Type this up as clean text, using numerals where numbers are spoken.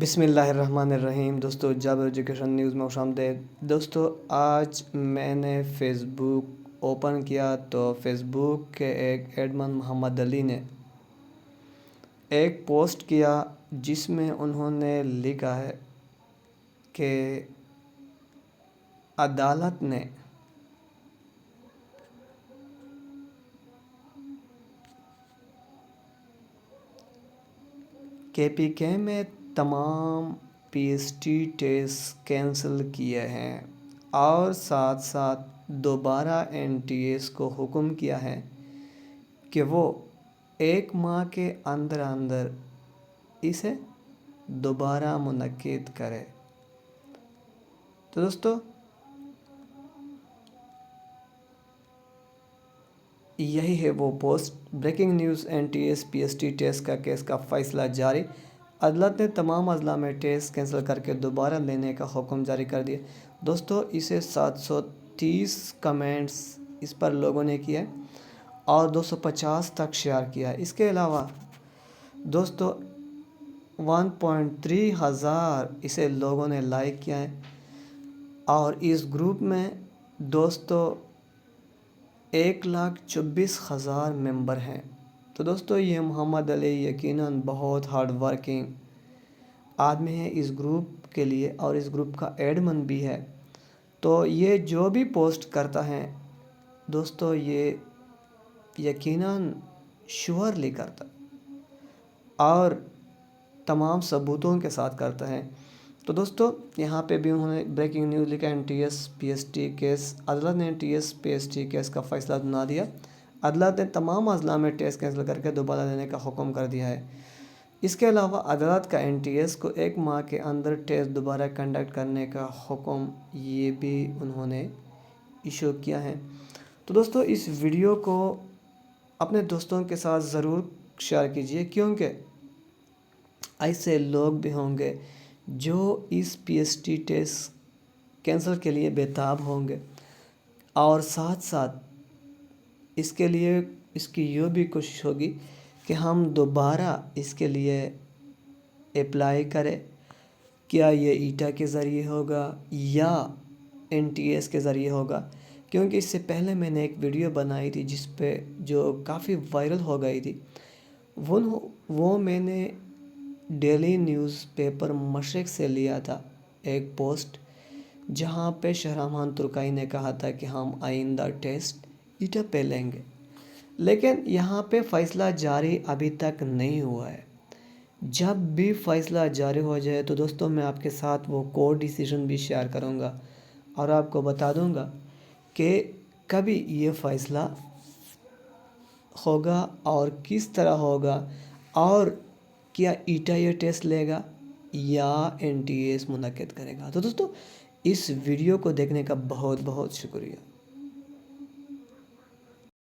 بسم اللہ الرحمن الرحیم۔ دوستو جابر ایجوکیشن نیوز میں خوش آمدید۔ دوستو آج میں نے فیس بک اوپن کیا تو فیس بک کے ایک ایڈمن محمد علی نے ایک پوسٹ کیا جس میں انہوں نے لکھا ہے کہ عدالت نے KPK میں تمام PST ٹیسٹ کینسل کیے ہیں اور ساتھ ساتھ دوبارہ NTS کو حکم کیا ہے کہ وہ 1 ماہ کے اندر اسے دوبارہ منعقد کرے۔ تو دوستو یہی ہے وہ post. Breaking news, NTS PST test کا کیس کا فیصلہ جاری۔ عدالت نے تمام اضلاع میں ٹیسٹ کینسل کر کے دوبارہ لینے کا حکم جاری کر دیا۔ دوستو اسے 730 کمنٹس اس پر لوگوں نے کیا اور 250 تک شیئر کیا۔ اس کے علاوہ دوستو 1.3 ہزار اسے لوگوں نے لائک کیا ہے اور اس گروپ میں دوستو 1,24,000 ممبر ہیں۔ تو دوستو یہ محمد علی یقیناً بہت ہارڈ ورکنگ آدمی ہے اس گروپ کے لیے اور اس گروپ کا ایڈمن بھی ہے۔ تو یہ جو بھی پوسٹ کرتا ہے دوستو یہ یقیناً شیورلی کرتا اور تمام ثبوتوں کے ساتھ کرتا ہے۔ تو دوستو یہاں پہ بھی انہوں نے بریکنگ نیوز لکھا NTS PST کیس۔ عدالت نے NTS PST کیس کا فیصلہ سنا دیا۔ عدالت نے تمام اضلاع میں ٹیسٹ کینسل کر کے دوبارہ لینے کا حکم کر دیا ہے۔ اس کے علاوہ عدالت کا NTS کو 1 ماہ کے اندر ٹیسٹ دوبارہ کنڈکٹ کرنے کا حکم یہ بھی انہوں نے ایشو کیا ہے۔ تو دوستو اس ویڈیو کو اپنے دوستوں کے ساتھ ضرور شیئر کیجئے کیونکہ ایسے لوگ بھی ہوں گے جو اس PST ٹیسٹ کینسل کے لیے بےتاب ہوں گے اور ساتھ ساتھ اس کے لیے اس کی یہ بھی کوشش ہوگی کہ ہم دوبارہ اس کے لیے اپلائی کریں۔ کیا یہ ایٹا کے ذریعے ہوگا یا NTS کے ذریعے ہوگا؟ کیونکہ اس سے پہلے میں نے ایک ویڈیو بنائی تھی جس پہ جو کافی وائرل ہو گئی تھی وہ میں نے ڈیلی نیوز پیپر مشرق سے لیا تھا ایک پوسٹ، جہاں پہ شہرمان ترکائی نے کہا تھا کہ ہم آئندہ ٹیسٹ ایٹا پہ لیں گے، لیکن یہاں پہ فیصلہ جاری ابھی تک نہیں ہوا ہے۔ جب بھی فیصلہ جاری ہو جائے تو دوستوں میں آپ کے ساتھ وہ کورٹ ڈیسیژن بھی شیئر کروں گا اور آپ کو بتا دوں گا کہ کبھی یہ فیصلہ ہوگا اور کس طرح ہوگا اور کیا ایٹا یہ ٹیسٹ لے گا یا NTS منعقد کرے گا۔ تو دوستو اس ویڈیو کو دیکھنے کا بہت بہت شکریہ۔